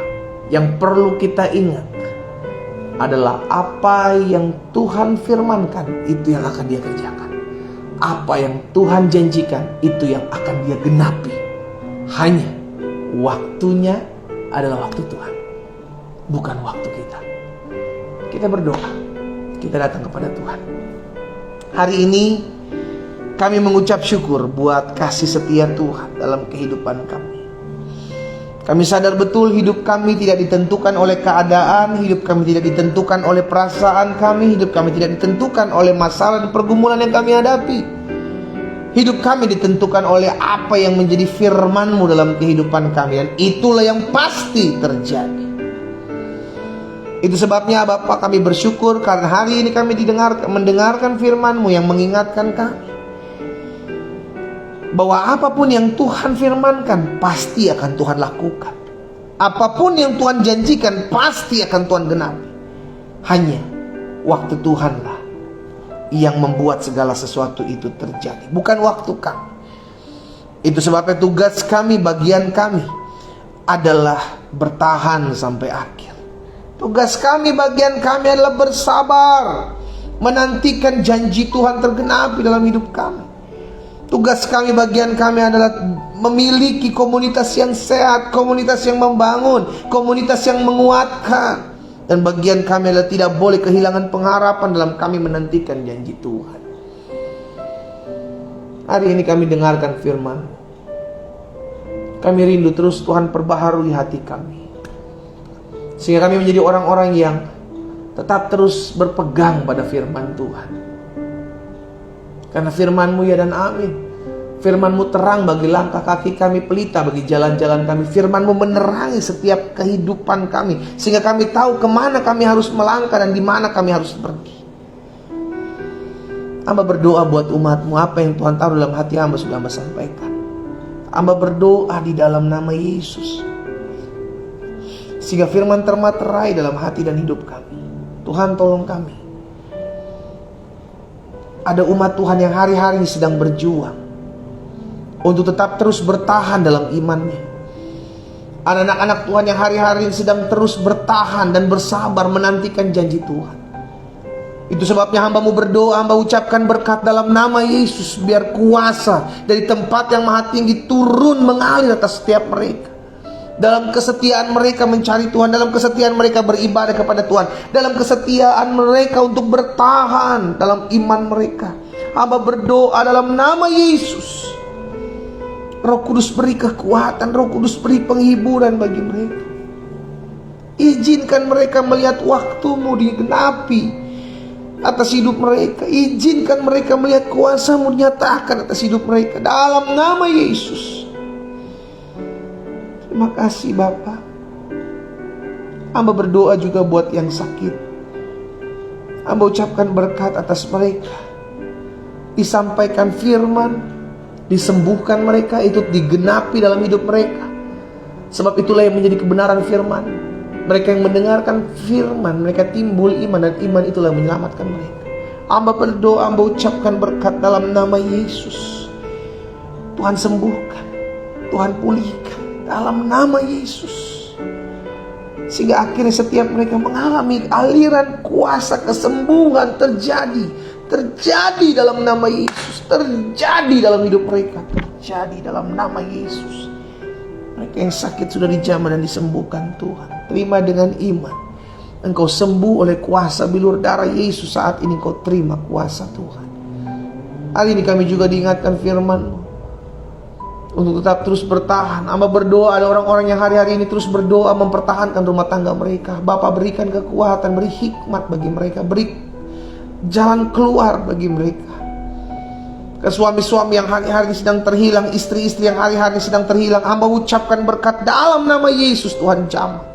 Yang perlu kita ingat adalah apa yang Tuhan firmankan, itu yang akan Dia kerjakan. Apa yang Tuhan janjikan, itu yang akan Dia genapi. Hanya waktunya adalah waktu Tuhan, bukan waktu kita. Kita berdoa, kita datang kepada Tuhan. Hari ini kami mengucap syukur buat kasih setia Tuhan dalam kehidupan kami. Kami sadar betul hidup kami tidak ditentukan oleh keadaan, hidup kami tidak ditentukan oleh perasaan kami, hidup kami tidak ditentukan oleh masalah dan pergumulan yang kami hadapi. Hidup kami ditentukan oleh apa yang menjadi firman-Mu dalam kehidupan kami, dan itulah yang pasti terjadi. Itu sebabnya Bapa, kami bersyukur karena hari ini kami mendengarkan firman-Mu yang mengingatkan kami bahwa apapun yang Tuhan firmankan pasti akan Tuhan lakukan. Apapun yang Tuhan janjikan pasti akan Tuhan genapi. Hanya waktu Tuhanlah yang membuat segala sesuatu itu terjadi, bukan waktu kami. Itu sebabnya tugas kami, bagian kami adalah bertahan sampai akhir. Tugas kami, bagian kami adalah bersabar, menantikan janji Tuhan tergenapi dalam hidup kami. Tugas kami, bagian kami adalah memiliki komunitas yang sehat, komunitas yang membangun, komunitas yang menguatkan. Dan bagian kami adalah tidak boleh kehilangan pengharapan dalam kami menantikan janji Tuhan. Hari ini kami dengarkan firman. Kami rindu terus Tuhan perbaharui hati kami, sehingga kami menjadi orang-orang yang tetap terus berpegang pada firman Tuhan. Karena firman-Mu ya dan amin. Firman-Mu terang bagi langkah kaki kami, pelita bagi jalan-jalan kami. Firman-Mu menerangi setiap kehidupan kami, sehingga kami tahu kemana kami harus melangkah dan di mana kami harus pergi. Hamba berdoa buat umat-Mu, apa yang Tuhan taruh dalam hati hamba sudah hamba sampaikan. Hamba berdoa di dalam nama Yesus, sehingga firman termaterai dalam hati dan hidup kami. Tuhan tolong kami. Ada umat Tuhan yang hari-hari ini sedang berjuang untuk tetap terus bertahan dalam imannya. Ada anak-anak Tuhan yang hari-hari ini sedang terus bertahan dan bersabar menantikan janji Tuhan. Itu sebabnya hamba-Mu berdoa, hamba ucapkan berkat dalam nama Yesus, biar kuasa dari tempat yang maha tinggi turun mengalir atas setiap mereka. Dalam kesetiaan mereka mencari Tuhan, dalam kesetiaan mereka beribadah kepada Tuhan, dalam kesetiaan mereka untuk bertahan dalam iman mereka. Hamba berdoa dalam nama Yesus, Roh Kudus beri kekuatan, Roh Kudus beri penghiburan bagi mereka. Izinkan mereka melihat waktu-Mu digenapi atas hidup mereka. Izinkan mereka melihat kuasa-Mu dinyatakan atas hidup mereka dalam nama Yesus. Terima kasih Bapa. Hamba berdoa juga buat yang sakit. Hamba ucapkan berkat atas mereka. Disampaikan firman, disembuhkan mereka, itu digenapi dalam hidup mereka. Sebab itulah yang menjadi kebenaran firman. Mereka yang mendengarkan firman, mereka timbul iman, dan iman itulah yang menyelamatkan mereka. Hamba berdoa, hamba ucapkan berkat dalam nama Yesus. Tuhan sembuhkan, Tuhan pulihkan dalam nama Yesus, sehingga akhirnya setiap mereka mengalami aliran kuasa kesembuhan terjadi dalam nama Yesus, terjadi dalam hidup mereka, terjadi dalam nama Yesus. Mereka yang sakit sudah dijamah dan disembuhkan Tuhan. Terima dengan iman, Engkau sembuh oleh kuasa bilur darah Yesus. Saat ini Engkau terima kuasa Tuhan. Hari ini kami juga diingatkan firman-Mu untuk tetap terus bertahan. Hamba berdoa ada orang-orang yang hari-hari ini terus berdoa mempertahankan rumah tangga mereka. Bapa, berikan kekuatan, beri hikmat bagi mereka, beri jalan keluar bagi mereka. Ke suami-suami yang hari-hari sedang terhilang, istri-istri yang hari-hari sedang terhilang, hamba ucapkan berkat dalam nama Yesus. Tuhan jamah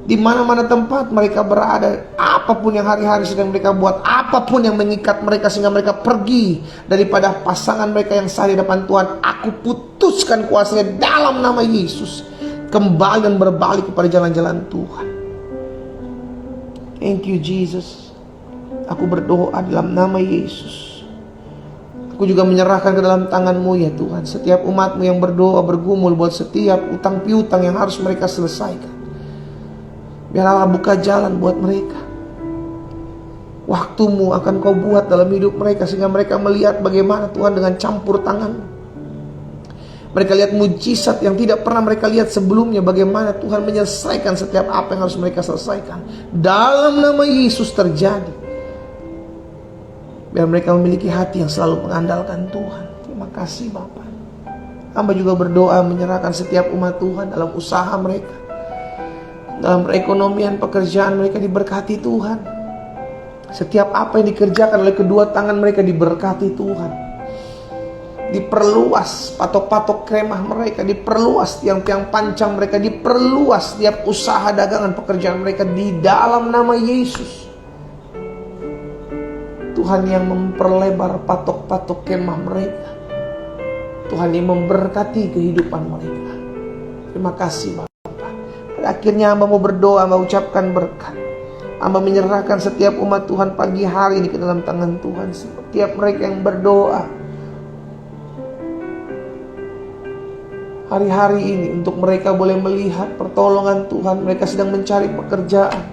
di mana-mana tempat mereka berada, apapun yang hari-hari sedang mereka buat, apapun yang mengikat mereka sehingga mereka pergi daripada pasangan mereka yang sah di depan Tuhan, aku putuskan kuasanya dalam nama Yesus, kembali dan berbalik kepada jalan-jalan Tuhan. Thank you Jesus. Aku berdoa dalam nama Yesus. Aku juga menyerahkan ke dalam tangan-Mu ya Tuhan setiap umat-Mu yang berdoa bergumul buat setiap utang piutang yang harus mereka selesaikan. Biar Allah buka jalan buat mereka. Waktu-Mu akan Kau buat dalam hidup mereka sehingga mereka melihat bagaimana Tuhan dengan campur tangan-Mu. Mereka lihat mujizat yang tidak pernah mereka lihat sebelumnya. Bagaimana Tuhan menyelesaikan setiap apa yang harus mereka selesaikan. Dalam nama Yesus terjadi. Biar mereka memiliki hati yang selalu mengandalkan Tuhan. Terima kasih Bapa. Hamba juga berdoa menyerahkan setiap umat Tuhan dalam usaha mereka, dalam perekonomian, pekerjaan mereka diberkati Tuhan. Setiap apa yang dikerjakan oleh kedua tangan mereka diberkati Tuhan. Diperluas patok-patok kemah mereka, diperluas tiang-tiang pancang mereka, diperluas setiap usaha dagangan pekerjaan mereka di dalam nama Yesus. Tuhan yang memperlebar patok-patok kemah mereka, Tuhan yang memberkati kehidupan mereka. Terima kasih Bapak. Akhirnya hamba mau berdoa, mau ucapkan berkat. Hamba menyerahkan setiap umat Tuhan pagi hari ini ke dalam tangan Tuhan. Setiap mereka yang berdoa hari-hari ini untuk mereka boleh melihat pertolongan Tuhan. Mereka sedang mencari pekerjaan,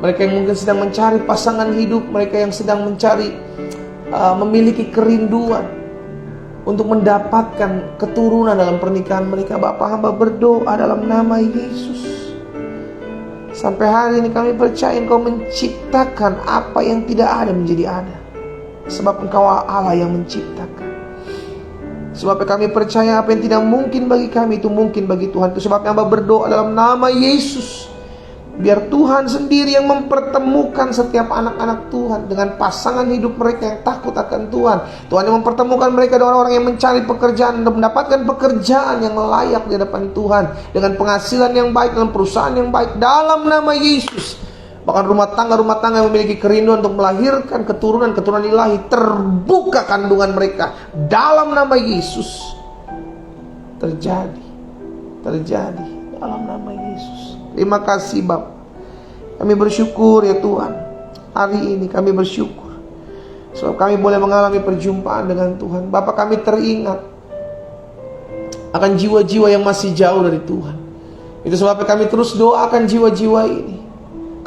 mereka yang mungkin sedang mencari pasangan hidup, mereka yang sedang mencari memiliki kerinduan untuk mendapatkan keturunan dalam pernikahan mereka. Bapak, hamba berdoa dalam nama Yesus. Sampai hari ini kami percaya Engkau menciptakan apa yang tidak ada menjadi ada. Sebab Engkau Allah yang menciptakan. Sebab kami percaya apa yang tidak mungkin bagi kami itu mungkin bagi Tuhan. Itu sebabnya hamba berdoa dalam nama Yesus. Biar Tuhan sendiri yang mempertemukan setiap anak-anak Tuhan dengan pasangan hidup mereka yang takut akan Tuhan. Tuhan yang mempertemukan mereka dengan orang-orang yang mencari pekerjaan dan mendapatkan pekerjaan yang layak di hadapan Tuhan, dengan penghasilan yang baik, dalam perusahaan yang baik, dalam nama Yesus. Bahkan rumah tangga yang memiliki kerinduan untuk melahirkan keturunan ilahi, terbuka kandungan mereka dalam nama Yesus. Terjadi dalam nama Yesus. Terima kasih Bapak. Kami bersyukur ya Tuhan. Hari ini kami bersyukur sebab kami boleh mengalami perjumpaan dengan Tuhan. Bapak, kami teringat akan jiwa-jiwa yang masih jauh dari Tuhan. Itu sebabnya kami terus doakan jiwa-jiwa ini.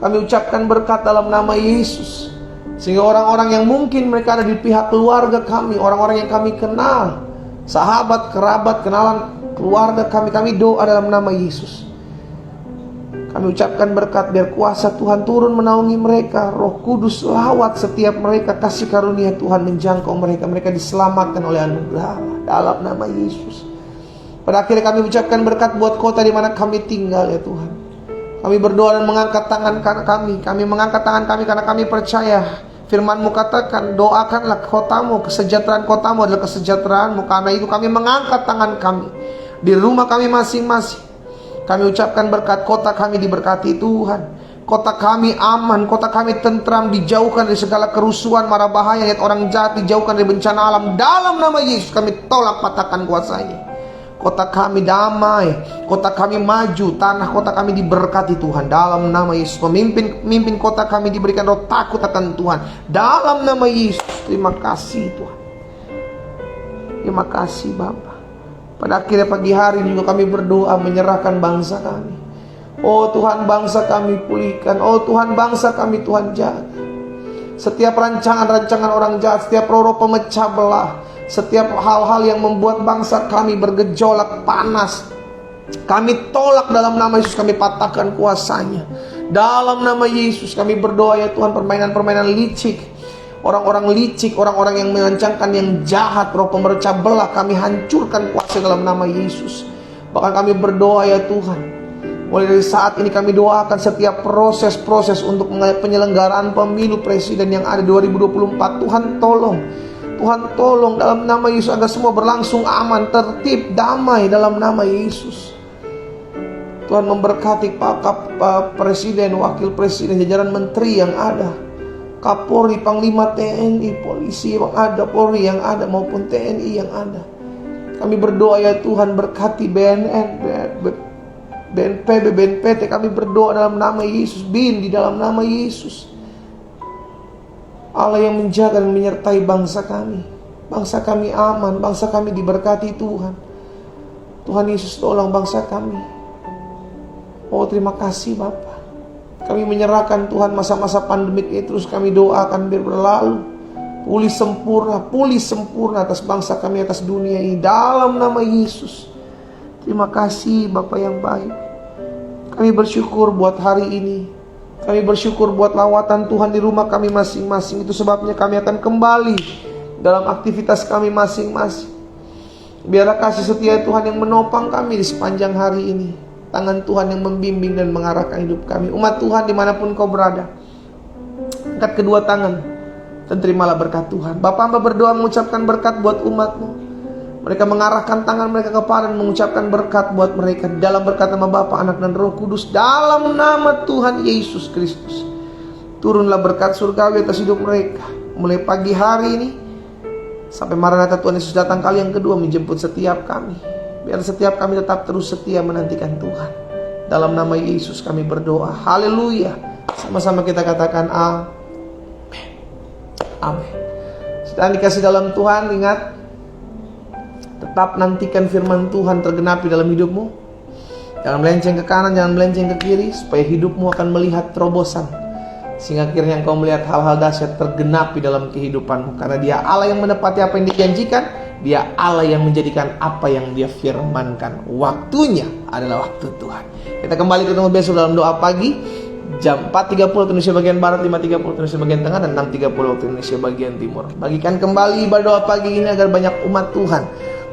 Kami ucapkan berkat dalam nama Yesus, sehingga orang-orang yang mungkin mereka ada di pihak keluarga kami, orang-orang yang kami kenal, sahabat, kerabat, kenalan keluarga kami doa dalam nama Yesus. Kami ucapkan berkat biar kuasa Tuhan turun menaungi mereka. Roh Kudus lawat setiap mereka. Kasih karunia Tuhan menjangkau mereka. Mereka diselamatkan oleh anugerah Allah dalam nama Yesus. Pada akhirnya kami ucapkan berkat buat kota di mana kami tinggal ya Tuhan. Kami berdoa dan mengangkat tangan kami. Kami mengangkat tangan kami karena kami percaya firman-Mu katakan, doakanlah kotamu, kesejahteraan kotamu adalah kesejahteraan-Mu. Karena itu kami mengangkat tangan kami di rumah kami masing-masing. Kami ucapkan berkat, kota kami diberkati Tuhan. Kota kami aman, kota kami tentram, dijauhkan dari segala kerusuhan, mara bahaya, lihat orang jahat, dijauhkan dari bencana alam. Dalam nama Yesus kami tolak patahkan kuasanya. Kota kami damai, kota kami maju, tanah kota kami diberkati Tuhan. Dalam nama Yesus, pemimpin kota kami diberikan roh takut akan Tuhan. Dalam nama Yesus, terima kasih Tuhan. Terima kasih Bapa. Pada akhirnya pagi hari juga kami berdoa menyerahkan bangsa kami. Oh Tuhan, bangsa kami pulihkan. Oh Tuhan, bangsa kami Tuhan jaga. Setiap rancangan-rancangan orang jahat, setiap roh-roh pemecah belah, setiap hal-hal yang membuat bangsa kami bergejolak panas, kami tolak dalam nama Yesus. Kami patahkan kuasanya Dalam nama Yesus kami berdoa ya Tuhan, permainan-permainan licik, orang-orang licik, orang-orang yang merancangkan yang jahat, roh pemecah belah, kami hancurkan kuasa dalam nama Yesus. Bahkan kami berdoa ya Tuhan, mulai dari saat ini kami doakan setiap proses-proses untuk penyelenggaraan pemilu presiden yang ada 2024. Tuhan tolong dalam nama Yesus agar semua berlangsung aman, tertib, damai dalam nama Yesus. Tuhan memberkati Pak Presiden, Wakil Presiden, jajaran menteri yang ada, Kapolri, Panglima TNI, polisi yang ada, Polri yang ada, maupun TNI yang ada. Kami berdoa ya Tuhan, berkati BNN, BNPB, BNPT. Kami berdoa dalam nama Yesus, BIN di dalam nama Yesus. Allah yang menjaga dan menyertai bangsa kami. Bangsa kami aman, bangsa kami diberkati Tuhan. Tuhan Yesus tolong bangsa kami. Oh terima kasih Bapa. Kami menyerahkan Tuhan masa-masa pandemik ini, terus kami doakan biar berlalu. Pulih sempurna atas bangsa kami, atas dunia ini, dalam nama Yesus. Terima kasih Bapa yang baik. Kami bersyukur buat hari ini. Kami bersyukur buat lawatan Tuhan di rumah kami masing-masing. Itu sebabnya kami akan kembali dalam aktivitas kami masing-masing. Biarlah kasih setia Tuhan yang menopang kami di sepanjang hari ini. Tangan Tuhan yang membimbing dan mengarahkan hidup kami. Umat Tuhan dimanapun kau berada, angkat kedua tangan dan terimalah berkat Tuhan. Bapa, hamba berdoa mengucapkan berkat buat umat-Mu. Mereka mengarahkan tangan mereka kepada dan mengucapkan berkat buat mereka. Dalam berkat nama Bapa, Anak dan Roh Kudus, dalam nama Tuhan Yesus Kristus. Turunlah berkat surgawi atas hidup mereka. Mulai pagi hari ini sampai Maranatha Tuhan Yesus datang kali yang kedua menjemput setiap kami. Biar setiap kami tetap terus setia menantikan Tuhan. Dalam nama Yesus kami berdoa. Haleluya. Sama-sama kita katakan amin. Amin. Sedang dikasih dalam Tuhan, ingat, tetap nantikan firman Tuhan tergenapi dalam hidupmu. Jangan melenceng ke kanan, jangan melenceng ke kiri, supaya hidupmu akan melihat terobosan, sehingga akhirnya engkau melihat hal-hal dahsyat tergenapi dalam kehidupanmu. Karena Dia Allah yang menepati apa yang dijanjikan. Dia Allah yang menjadikan apa yang Dia firmankan. Waktunya adalah waktu Tuhan. Kita kembali ketemu besok dalam doa pagi, jam 4.30 Indonesia bagian Barat, 5.30 Indonesia bagian Tengah, dan 6.30 waktu Indonesia bagian Timur. Bagikan kembali ibadah doa pagi ini agar banyak umat Tuhan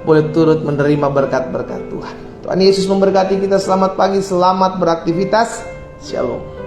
boleh turut menerima berkat-berkat Tuhan. Tuhan Yesus memberkati kita. Selamat pagi, selamat beraktivitas. Shalom.